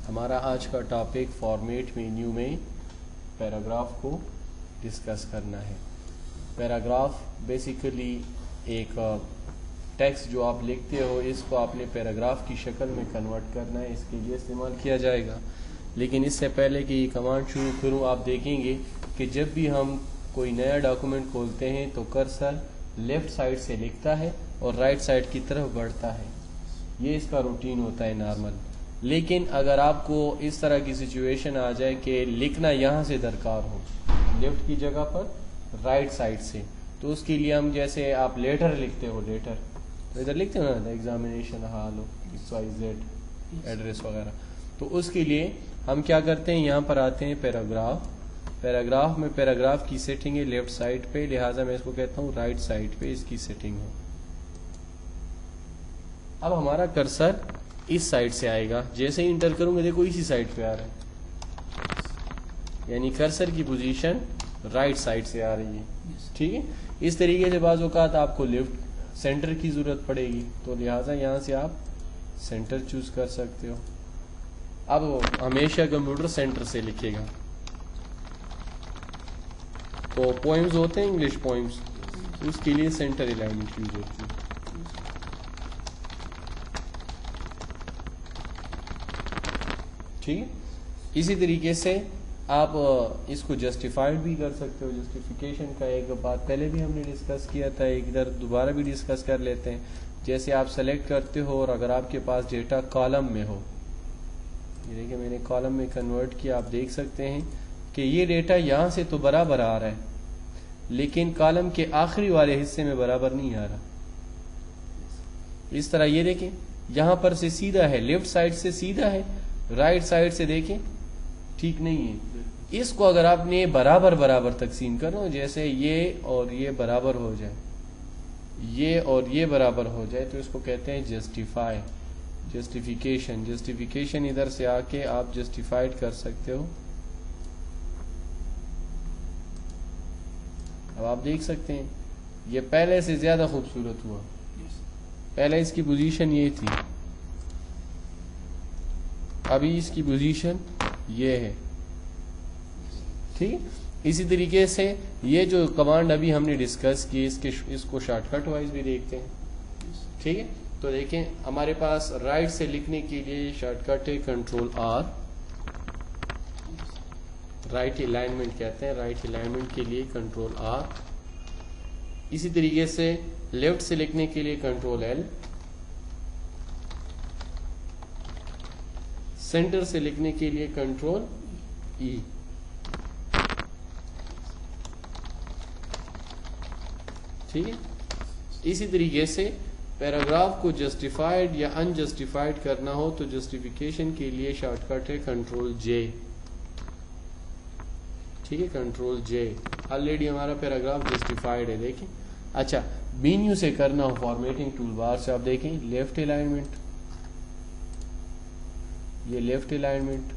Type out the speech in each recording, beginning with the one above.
ہمارا آج کا ٹاپک فارمیٹ مینیو میں پیراگراف کو ڈسکس کرنا ہے. پیراگراف بیسیکلی ایک ٹیکسٹ جو آپ لکھتے ہو اس کو آپ نے پیراگراف کی شکل میں کنورٹ کرنا ہے, اس کے لیے استعمال کیا جائے گا. لیکن اس سے پہلے کہ یہ کمانڈ شروع کروں, آپ دیکھیں گے کہ جب بھی ہم کوئی نیا ڈاکومنٹ کھولتے ہیں تو کرسر لیفٹ سائڈ سے لکھتا ہے اور رائٹ سائڈ کی طرف بڑھتا ہے. یہ اس کا روٹین ہوتا ہے نارمل. لیکن اگر آپ کو اس طرح کی سچویشن آ جائے کہ لکھنا یہاں سے درکار ہو, لیفٹ کی جگہ پر رائٹ سائڈ سے, تو اس کے لیے ہم جیسے آپ لیٹر لکھتے ہو, لیٹر تو ادھر لکھتے ہو نا, ایگزامینیشن ہال XYZ ایڈریس وغیرہ, تو اس کے لیے ہم کیا کرتے ہیں, یہاں پر آتے ہیں پیراگراف. پیراگراف میں پیراگراف کی سیٹنگ ہے لیفٹ سائڈ پہ, لہٰذا میں اس کو کہتا ہوں رائٹ سائڈ پہ اس کی سیٹنگ ہو. اب ہمارا کرسر اس سائڈ سے آئے گا, جیسے ہی انٹر کروں گے دیکھو اسی سائڈ پہ آ رہا ہے, یعنی کرسر کی پوزیشن رائٹ سائڈ سے آ رہی ہے. ٹھیک ہے, اس طریقے سے بعض اوقات آپ کو لیفٹ سینٹر کی ضرورت پڑے گی, تو لہٰذا یہاں سے آپ سینٹر چوز کر سکتے ہو. اب ہمیشہ کمپیوٹر سینٹر سے لکھے گا. تو پوئمز ہوتے ہیں انگلش پوئمز, اس کے لیے سینٹر الائنمنٹ یوز ہوتی ہے. ٹھیک ہے, اسی طریقے سے آپ اس کو جسٹیفائڈ بھی کر سکتے ہو. جسٹیفیکیشن کا ایک بات پہلے بھی ہم نے ڈسکس کیا تھا, ایک ادھر دوبارہ بھی ڈسکس کر لیتے ہیں. جیسے آپ سلیکٹ کرتے ہو اور اگر آپ کے پاس ڈیٹا کالم میں ہو, یہ دیکھیں میں نے کالم میں کنورٹ کیا, آپ دیکھ سکتے ہیں کہ یہ ڈیٹا یہاں سے تو برابر آ رہا ہے لیکن کالم کے آخری والے حصے میں برابر نہیں آ رہا. اس طرح یہ دیکھیں یہاں پر سے سیدھا ہے, لیفٹ سائڈ سے سیدھا ہے, رائٹ سائڈ سے دیکھیں ٹھیک نہیں ہے. اس کو اگر آپ نے برابر برابر تقسیم کرنا, جیسے یہ اور یہ برابر ہو جائے, یہ اور یہ برابر ہو جائے, تو اس کو کہتے ہیں جسٹیفائی, جسٹیفیکیشن. جسٹیفیکیشن ادھر سے آ کے آپ جسٹیفائڈ کر سکتے ہو. اب آپ دیکھ سکتے ہیں یہ پہلے سے زیادہ خوبصورت ہوا. پہلے اس کی پوزیشن یہ تھی, ابھی اس کی پوزیشن یہ ہے. ٹھیک ہے, اسی طریقے سے یہ جو کمانڈ ابھی ہم نے ڈسکس کی اس کو شارٹ کٹ وائز بھی دیکھتے ہیں. ٹھیک ہے, تو دیکھیں ہمارے پاس رائٹ سے لکھنے کے لیے شارٹ کٹ ہے Ctrl+R, رائٹ الائنمنٹ کہتے ہیں, رائٹ الائنمنٹ کے لیے Ctrl+R. اسی طریقے سے لیفٹ سے لکھنے کے لیے Ctrl+L, سینٹر سے لکھنے کے لیے Ctrl+E. ٹھیک ہے, اسی طریقے سے پیراگراف کو جسٹیفائڈ یا انجسٹیفائڈ کرنا ہو تو جسٹیفیکیشن کے لیے شارٹ کٹ ہے Ctrl+J. ٹھیک ہے, Ctrl+J. آلریڈی ہمارا پیراگراف جسٹیفائڈ ہے. دیکھیں اچھا, مینیو سے کرنا ہو فارمیٹنگ ٹول بار سے, آپ دیکھیں لیفٹ الائنمنٹ, یہ لیفٹ الائنمنٹ,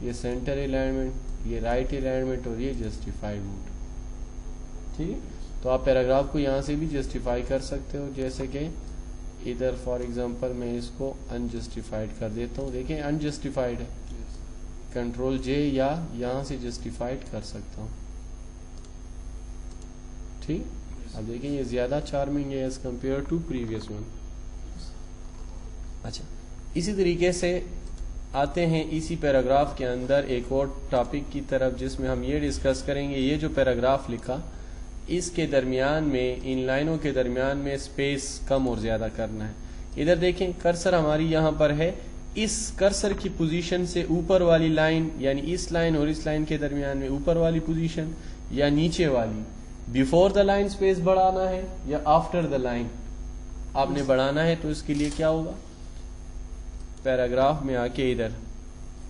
یہ سینٹر الائنمنٹ, یہ رائٹ الائنمنٹ اور یہ جسٹیفائڈ موڈ. ٹھیک ہے, تو آپ پیراگراف کو یہاں سے بھی جسٹیفائی کر سکتے ہو, جیسے کہ ادھر فار ایگزامپل میں اس کو انجسٹیفائڈ کر دیتا ہوں. دیکھیں انجسٹیفائڈ ہے, Ctrl+J یا یہاں سے جسٹیفائڈ کر سکتا ہوں. ٹھیک, اب دیکھیں یہ زیادہ چارمنگ ہے as compare to previous one. اچھا, اسی طریقے سے آتے ہیں اسی پیراگراف کے اندر ایک اور ٹاپک کی طرف, جس میں ہم یہ ڈسکس کریں گے یہ جو پیراگراف لکھا اس کے درمیان میں, ان لائنوں کے درمیان میں اسپیس کم اور زیادہ کرنا ہے. ادھر دیکھیں کرسر ہماری یہاں پر ہے, اس کرسر کی پوزیشن سے اوپر والی لائن یعنی اس لائن اور اس لائن کے درمیان میں اوپر والی پوزیشن یا نیچے والی, بیفور دا لائن اسپیس بڑھانا ہے یا آفٹر دا لائن آپ نے بڑھانا ہے. تو اس کے لیے کیا ہوگا, پیراگراف میں آ کے ادھر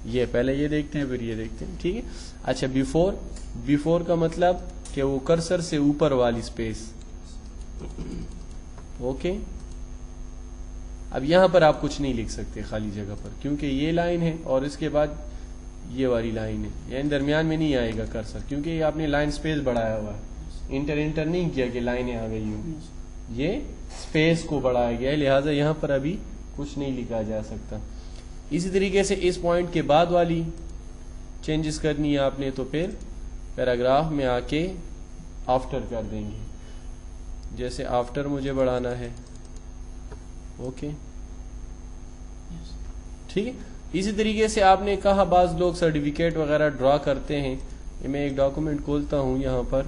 یہ پہلے یہ دیکھتے ہیں پھر یہ دیکھتے ہیں. ٹھیک ہے, اچھا بیفور کا مطلب کہ وہ کرسر سے اوپر والی سپیس. اوکے, اب یہاں پر آپ کچھ نہیں لکھ سکتے خالی جگہ پر, کیونکہ یہ لائن ہے اور اس کے بعد یہ والی لائن ہے, یعنی درمیان میں نہیں آئے گا کرسر, کیونکہ یہ آپ نے لائن سپیس بڑھایا ہوا ہے. انٹر نہیں کیا کہ لائنیں آ گئی ہوں, یہ سپیس کو بڑھایا گیا ہے, لہٰذا یہاں پر ابھی کچھ نہیں لکھا جا سکتا. اسی طریقے سے اس پوائنٹ کے بعد والی چینجز کرنی ہے آپ نے تو پھر پیراگراف میں آ کے آفٹر کر دیں گے. جیسے آفٹر مجھے بڑھانا ہے. اوکے ٹھیک ہے. اسی طریقے سے آپ نے کہا بعض لوگ سرٹیفکیٹ وغیرہ ڈرا کرتے ہیں. میں ایک ڈاکومنٹ کھولتا ہوں, یہاں پر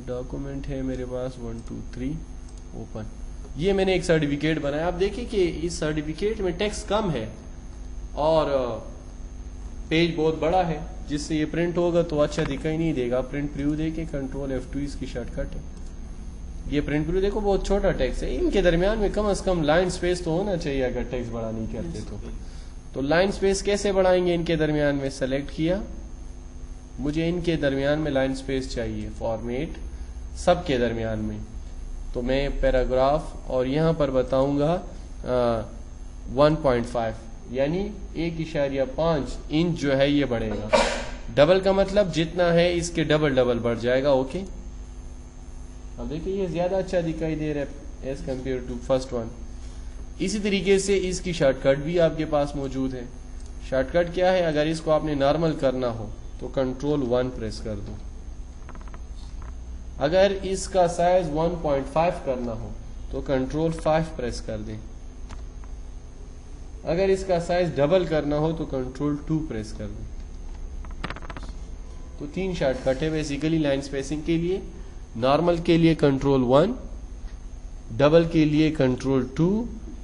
ڈاکومنٹ ہے میرے پاس 1 2 3 اوپن. یہ میں نے ایک سرٹیفکیٹ بنایا. آپ دیکھیں کہ اس سرٹیفکیٹ میں ٹیکسٹ کم ہے اور پیج بہت بڑا ہے, جس سے یہ پرنٹ ہوگا تو اچھا دکھائی نہیں دے گا. پرنٹ پریو دے کے کنٹرول F2 اس کی شارٹ کٹ ہے. یہ پرنٹ پریو دیکھو بہت چھوٹا ٹیکسٹ ہے. ان کے درمیان میں کم از کم لائن سپیس تو ہونا چاہیے اگر ٹیکسٹ بڑا نہیں کرتے تو لائن سپیس کیسے بڑھائیں گے؟ ان کے درمیان میں سلیکٹ کیا, مجھے ان کے درمیان میں لائن سپیس چاہیے, فارمیٹ سب کے درمیان میں. تو میں پیراگراف اور یہاں پر بتاؤں گا 1.5 یعنی 1.5 انچ جو ہے یہ بڑھے گا. ڈبل کا مطلب جتنا ہے اس کے ڈبل بڑھ جائے گا. اوکے اب دیکھیں یہ زیادہ اچھا دکھائی دے رہا ہے as compare to first one. اسی طریقے سے اس کی شارٹ کٹ بھی آپ کے پاس موجود ہے. شارٹ کٹ کیا ہے؟ اگر اس کو آپ نے نارمل کرنا ہو تو کنٹرول 1 پریس کر دو. اگر اس کا سائز 1.5 کرنا ہو تو کنٹرول 5 پریس کر دیں. اگر اس کا سائز ڈبل کرنا ہو تو کنٹرول 2 پریس کر دیں. تو 3 شارٹ کٹ ہے بیسیکلی لائن سپیسنگ کے لیے. نارمل کے لیے کنٹرول 1, ڈبل کے لیے کنٹرول 2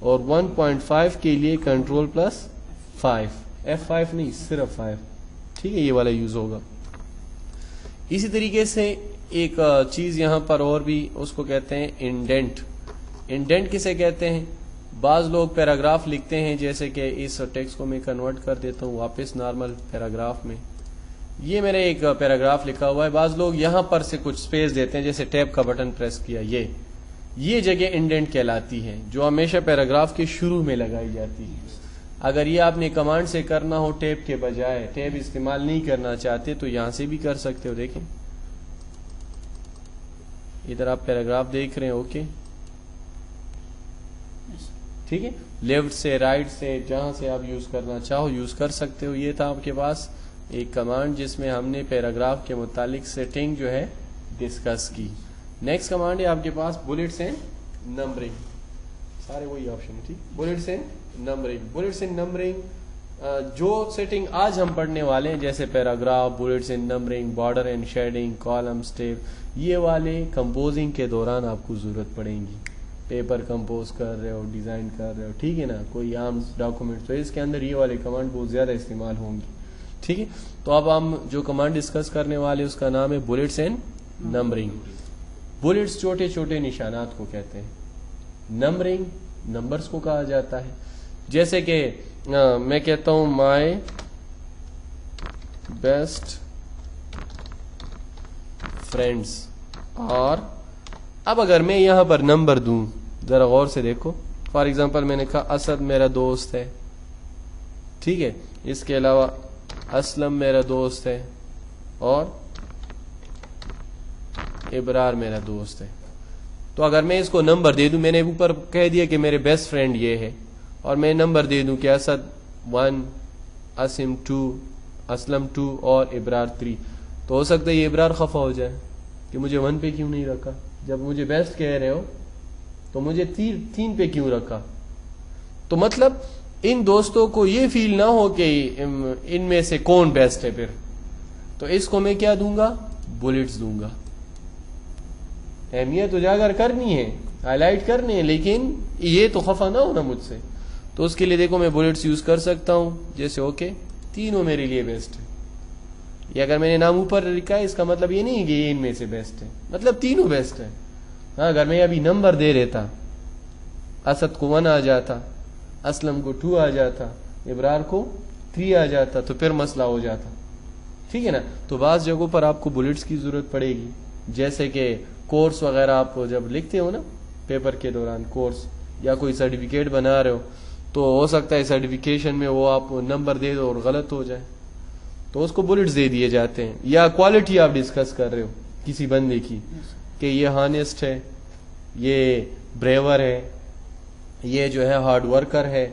اور 1.5 کے لیے کنٹرول +5. F5 نہیں صرف 5. ٹھیک ہے, یہ والا یوز ہوگا. اسی طریقے سے ایک چیز یہاں پر اور بھی, اس کو کہتے ہیں انڈینٹ. انڈینٹ کسے کہتے ہیں؟ بعض لوگ پیراگراف لکھتے ہیں, جیسے کہ اس ٹیکسٹ کو میں کنورٹ کر دیتا ہوں واپس نارمل پیراگراف میں. یہ میرے ایک پیراگراف لکھا ہوا ہے. بعض لوگ یہاں پر سے کچھ سپیس دیتے ہیں, جیسے ٹیب کا بٹن پریس کیا. یہ جگہ انڈینٹ کہلاتی ہے, جو ہمیشہ پیراگراف کے شروع میں لگائی جاتی ہے. اگر یہ آپ نے کمانڈ سے کرنا ہو ٹیب کے بجائے, ٹیب استعمال نہیں کرنا چاہتے تو یہاں سے بھی کر سکتے ہو. دیکھیں ادھر آپ پیراگراف دیکھ رہے ہیں. اوکے ٹھیک ہے, لیفٹ سے رائٹ سے جہاں سے آپ یوز کرنا چاہو یوز کر سکتے ہو. یہ تھا آپ کے پاس ایک کمانڈ جس میں ہم نے پیراگراف کے متعلق سیٹنگ جو ہے ڈسکس کی. نیکسٹ کمانڈ ہے آپ کے پاس بلٹس اینڈ نمبرنگ. سارے وہی آپشن ہے ٹھیک. Bullets and numbering. Bullets and numbering جو سیٹنگ آج ہم پڑھنے والے ہیں, جیسے paragraph, bullets and numbering, border and shading, column step, یہ والے کمپوزنگ کے دوران آپ کو ضرورت پڑیں گی. پیپر کمپوز کر رہے ہو, ڈیزائن کر رہے ہو, ٹھیک ہے نا, کوئی عام ڈاکومنٹ, تو اس کے اندر یہ والے کمانڈ بہت زیادہ استعمال ہوں گی. ٹھیک ہے, تو اب ہم جو کمانڈ ڈسکس کرنے والے اس کا نام ہے بلٹس اینڈ نمبرنگ. بلٹس چھوٹے چھوٹے نشانات کو کہتے ہیں. نمبرنگ نمبرز کو کہا جاتا ہے. جیسے کہ میں کہتا ہوں مائی بیسٹ فرینڈس, اور اب اگر میں یہاں پر نمبر دوں, ذرا غور سے دیکھو. فار ایگزامپل میں نے کہا اسد میرا دوست ہے, ٹھیک ہے, اس کے علاوہ اسلم میرا دوست ہے, اور ابرار میرا دوست ہے. تو اگر میں اس کو نمبر دے دوں, میں نے اوپر کہہ دیا کہ میرے بیسٹ فرینڈ یہ ہے, اور میں نمبر دے دوں کہ اسد 1, اسم 2, اسلم 2 اور ابرار 3, تو ہو سکتا ہے یہ ابرار خفا ہو جائے کہ مجھے 1 پہ کیوں نہیں رکھا, جب مجھے بیسٹ کہہ رہے ہو تو مجھے 3 پہ کیوں رکھا. تو مطلب ان دوستوں کو یہ فیل نہ ہو کہ ان میں سے کون بیسٹ ہے, پھر تو اس کو میں کیا دوں گا؟ بلٹس دوں گا. اہمیت اجاگر کرنی ہے, ہائی لائٹ کرنے ہیں, لیکن یہ تو خفا نہ ہونا مجھ سے. تو اس کے لیے دیکھو میں بلٹس یوز کر سکتا ہوں, جیسے اوکے تینوں میرے لیے بیسٹ ہے. یہ اگر میں نے نام اوپر لکھا ہے, اس کا مطلب یہ نہیں کہ یہ ان میں سے بیسٹ ہے, مطلب تینوں بیسٹ ہے. ہاں اگر میں ابھی نمبر دے دیتا, اسد کو 1 آ جاتا, اسلم کو 2 آ جاتا, ابرار کو 3 آ جاتا, تو پھر مسئلہ ہو جاتا. ٹھیک ہے نا. تو بعض جگہوں پر آپ کو بلٹس کی ضرورت پڑے گی, جیسے کہ کورس وغیرہ آپ جب لکھتے ہو نا پیپر کے دوران, کورس یا کوئی سرٹیفکیٹ بنا رہے ہو, تو ہو سکتا ہے سرٹیفکیشن میں وہ آپ نمبر دے دو اور غلط ہو جائے, تو اس کو بلٹس دے دیے جاتے ہیں. یا کوالٹی آپ ڈسکس کر رہے ہو کسی بندے کی, کہ یہ ہانیسٹ ہے, یہ بریور ہے, یہ جو ہے ہارڈ ورکر ہے,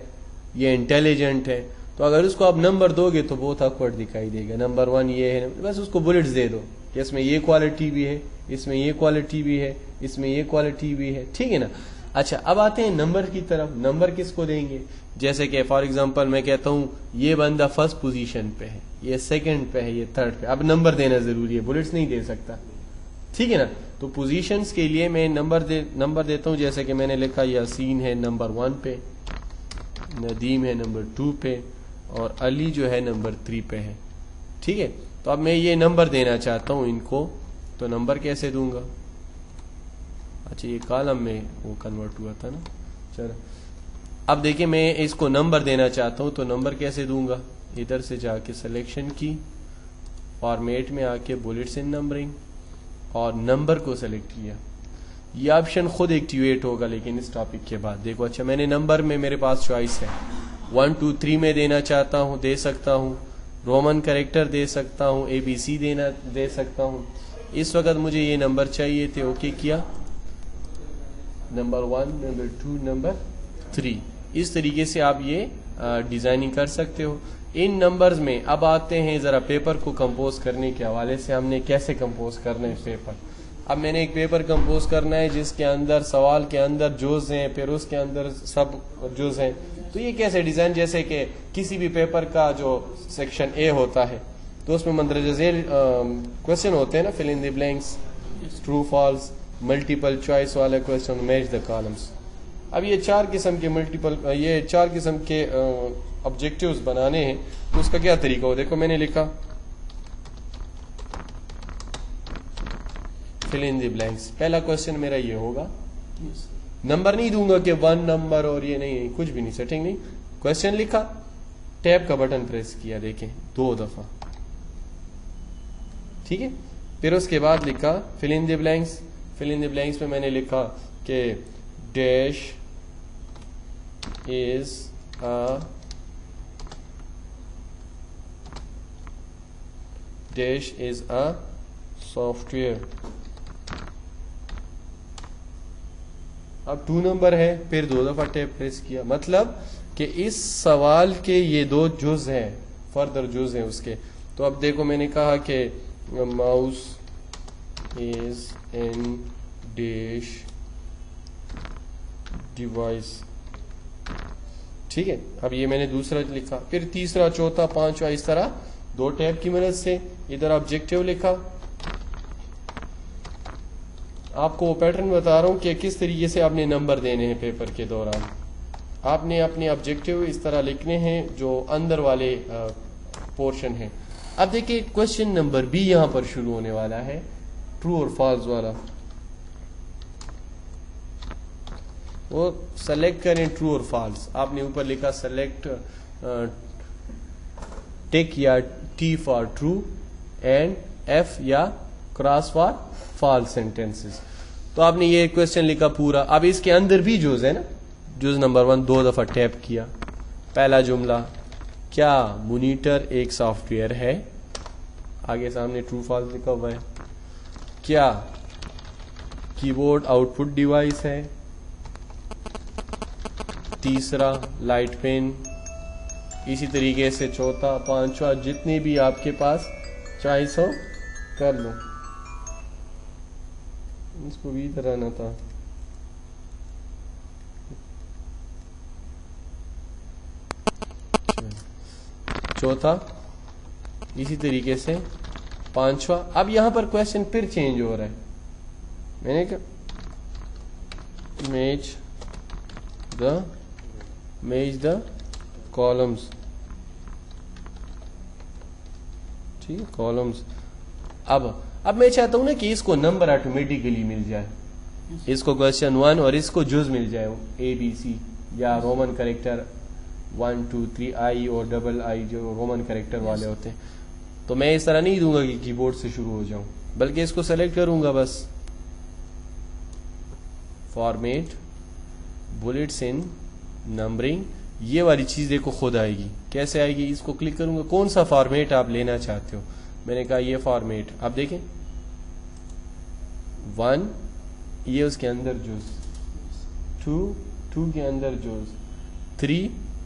یہ انٹیلیجنٹ ہے. تو اگر اس کو آپ نمبر دو گے تو بہت آکورڈ دکھائی دے گا. نمبر 1 یہ ہے, بس اس کو بلٹس دے دو کہ اس میں یہ کوالٹی بھی ہے, اس میں یہ کوالٹی بھی ہے, اس میں یہ کوالٹی بھی ہے, ٹھیک ہے نا. اچھا اب آتے ہیں نمبر کی طرف. نمبر کس کو دیں گے؟ جیسے کہ فار ایگزامپل میں کہتا ہوں یہ بندہ فرسٹ پوزیشن پہ ہے, یہ سیکنڈ پہ ہے, یہ تھرڈ پہ. اب نمبر دینا ضروری ہے, بلٹس نہیں دے سکتا, ٹھیک ہے نا. تو پوزیشنز کے لیے میں نمبر دیتا ہوں. جیسے کہ میں نے لکھا یاسین ہے نمبر 1 پہ, ندیم ہے نمبر 2 پہ, اور علی جو ہے نمبر 3 پہ ہے, ٹھیک ہے. تو اب میں یہ نمبر دینا چاہتا ہوں ان کو, تو نمبر کیسے دوں گا؟ اچھا یہ کالم میں وہ کنورٹ ہوا تھا نا. چلو اب دیکھیں میں اس کو نمبر دینا چاہتا ہوں, تو نمبر کیسے دوں گا؟ ادھر سے جا کے سلیکشن کی, فارمیٹ میں آ کے بلٹس ان نمبرنگ, اور نمبر کو سلیکٹ کیا. یہ آپشن خود ایکٹیویٹ ہوگا لیکن اس ٹاپک کے بعد. دیکھو اچھا میں نے نمبر میں میرے پاس چوائس ہے, 1 2 3 میں دینا چاہتا ہوں, دے سکتا ہوں. رومن کریکٹر دے سکتا ہوں, ABC دے سکتا ہوں. اس وقت مجھے یہ نمبر چاہیے تھے, اوکے کیا, نمبر 1 نمبر 2 نمبر 3. اس طریقے سے آپ یہ ڈیزائننگ کر سکتے ہو. ان نمبرز میں اب آتے ہیں ذرا پیپر کو کمپوز کرنے کے حوالے سے. ہم نے کیسے کمپوز کرنا ہے پیپر؟ اب میں نے ایک پیپر کمپوز کرنا ہے جس کے اندر سوال کے اندر جوز ہیں, پھر اس کے اندر سب جوز ہیں. تو یہ کیسے ڈیزائن؟ جیسے کہ کسی بھی پیپر کا جو سیکشن اے ہوتا ہے تو اس میں مندرجہ ذیل کوشچن ہوتے ہیں نا, fill in the blanks, true false, multiple choice والا کوشچن, میچ دا کالمس. اب یہ 4 قسم کے آبجیکٹیوز بنانے ہیں, تو اس کا کیا طریقہ ہو؟ دیکھو میں نے لکھا فل ان دی بلینکس. پہلا کوشچن میرا یہ ہوگا, نمبر نہیں دوں گا کہ 1 نمبر اور یہ نہیں, کچھ بھی نہیں, سیٹنگ نہیں. کوشچن لکھا, ٹیب کا بٹن پریس کیا, دیکھیں 2 دفعہ, ٹھیک ہے. پھر اس کے بعد لکھا فل in the blanks. Full in the blanks میں نے لکھا کہ dash is a soft where. اب 2 نمبر ہے, پھر 2 دفعہ ٹیب پریس کیا. مطلب کہ اس سوال کے یہ 2 جز ہیں, فردر جز ہیں اس کے. تو اب دیکھو میں نے کہا کہ mouse is in dash device, ٹھیک ہے. اب یہ میں نے دوسرا لکھا, پھر تیسرا, چوتھا, پانچواں, اس طرح 2 ٹیب کی مدد سے. ادھر آبجیکٹیو لکھا. آپ کو وہ پیٹرن بتا رہا ہوں کہ کس طریقے سے آپ نے نمبر دینے ہیں پیپر کے دوران. آپ نے اپنے آبجیکٹیو اس طرح لکھنے ہیں جو اندر والے پورشن ہیں. اب دیکھیں کوشچن نمبر B یہاں پر شروع ہونے والا ہے, ٹرو اور فالس والا. وہ سلیکٹ کریں ٹرو اور فالس. آپ نے اوپر لکھا سلیکٹ ٹک یا T for true and F یا کراس فار فالس سینٹینسز. تو آپ نے یہ کوشچن لکھا پورا. اب اس کے اندر بھی جوز ہے نا, جوز نمبر 1 2 دفعہ ٹیپ کیا. پہلا جملہ, کیا مونیٹر ایک سافٹ ویئر ہے؟ آگے سامنے ٹرو فالس لکھا ہوا ہے. کیا کی بورڈ آؤٹ پٹ ڈیوائس ہے؟ تیسرا لائٹ پین. اسی طریقے سے چوتھا, پانچواں, جتنے بھی آپ کے پاس چوائس ہو کر لو. اس کو بھی ادھر آنا تھا. چوتھا اسی طریقے سے, پانچواں. اب یہاں پر کوشچن پھر چینج ہو رہا ہے. میں نے کہا میچ دا کالمز, ٹھیک ہے, کالمز. اب میں چاہتا ہوں نا کہ اس کو نمبر آٹومیٹیکلی مل جائے, اس کو کوشچن 1 اور اس کو جز مل جائے, ABC یا رومن کریکٹر 1 2 3 I اور ڈبل I جو رومن کریکٹر والے ہوتے ہیں. تو میں اس طرح نہیں دوں گا کہ کی بورڈ سے شروع ہو جاؤں, بلکہ اس کو سلیکٹ کروں گا بس, فارمیٹ بلٹس ان نمبرنگ. یہ والی چیز دیکھو خود آئے گی. کیسے آئے گی؟ اس کو کلک کروں گا, کون سا فارمیٹ آپ لینا چاہتے ہو. میں نے کہا یہ فارمیٹ. اب دیکھیں 1 یہ اس کے اندر جوز, 2 کے اندر جوز, 3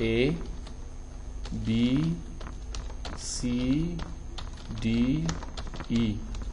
A B C D E।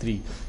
3।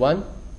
1,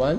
1,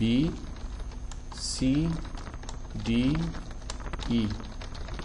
B C D E।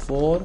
4,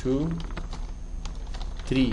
2 3।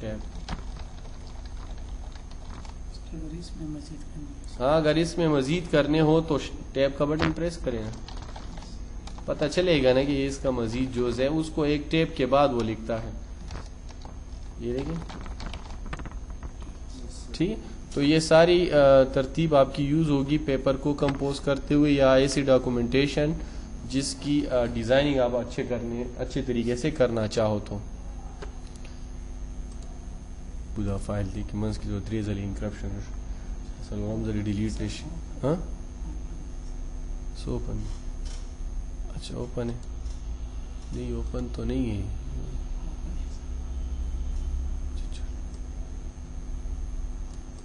Tab. مزید ہاں اگر اس میں مزید کرنے ہو تو ٹیب کا بٹن پریس کریں نا, پتہ چلے گا نا کہ یہ اس کا مزید جوز ہے, اس کو ایک ٹیب کے بعد وہ لکھتا ہے. یہ دیکھیں ٹھیک ہے. تو یہ ساری ترتیب آپ کی یوز ہوگی پیپر کو کمپوز کرتے ہوئے یا ایسی ڈاکومنٹیشن جس کی ڈیزائننگ آپ اچھے طریقے سے کرنا چاہو تو. پورا فائل دی کہ منز کی جو دریزلی انکرپشن اصل رمزلی ڈیلیٹ ہاں سو اوپن, اچھا اوپن ہے نہیں, اوپن تو نہیں ہے.